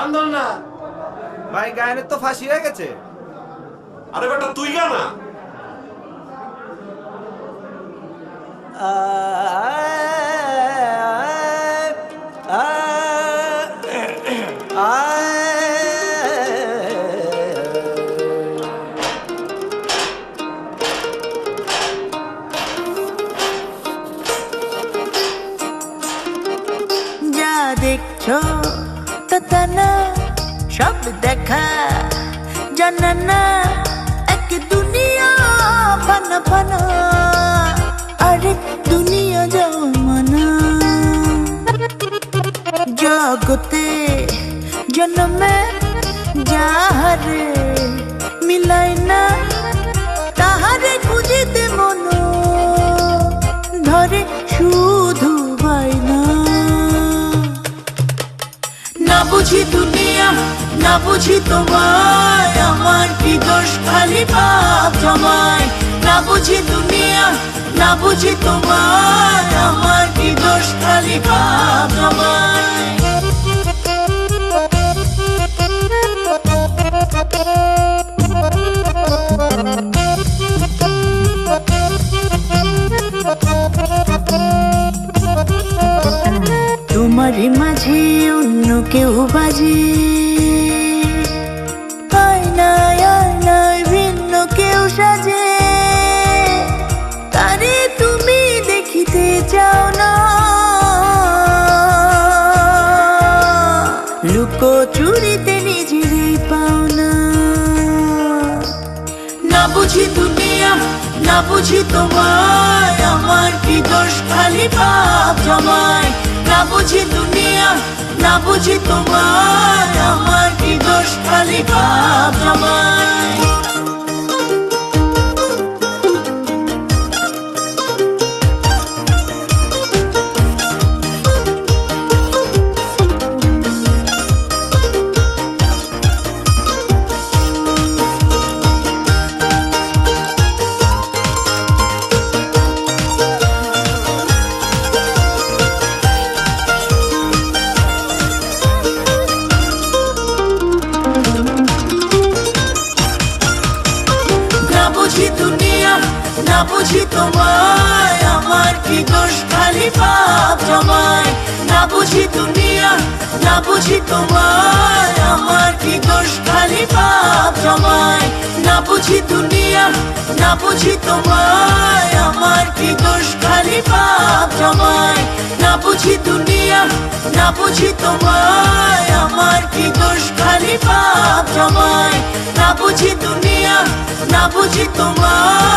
গান ধর না। ভাই গায়নের তো ফাঁসি হয়ে গেছে। আরে বেটা তুই গা না। যা দেখছো তা না, সব দেখা জানা না, এক দুনিয়া ফানা ফানা, আরেক দুনিয়া জমানা। জগতে জন্মে যাহারে মিলাই না, তাহারে খুঁজিতে মন ধরে শুধু বাইনা। না বুঝি দুনিয়া, না বুঝি তোমায়, আমার কি দোষ খালি পাপ জমায়। না বুঝি দুনিয়া, না বুঝি তোমায়, আমার কি দোষ খালি পাপ জমায়। তোমারই মাঝে অন্য কেউ বাজে, আয়নায় আয়নায় ভিন্ন কেউ সাজে, তারে তুমি দেখিতে চাও না। লুকো চুরিতে নিজেরই পাও না। না বুঝি দুনিয়া, না বুঝি তোমায়, আমার কি দোষ খালি পাপ জমায়। না বুঝি দুনিয়া, না বুঝি তোমায়, আমার কি দোষ খালি পাপ জমায়। না বুঝি তোমায়, আমার কি দোষ খালি পাপ জমায়। না বুঝি দুনিয়া, না বুঝি তোমায়, আমার কি দোষ খালি পাপ জমায়। না বুঝি দুনিয়া, না বুঝি তোমায়, আমার কি দোষ খালি পাপ জমায়। না বুঝি দুনিয়া, না বুঝি তোমায়, আমার কি দোষ খালি পাপ জমায়। না বুঝি দুনিয়া, না বুঝি তোমায়।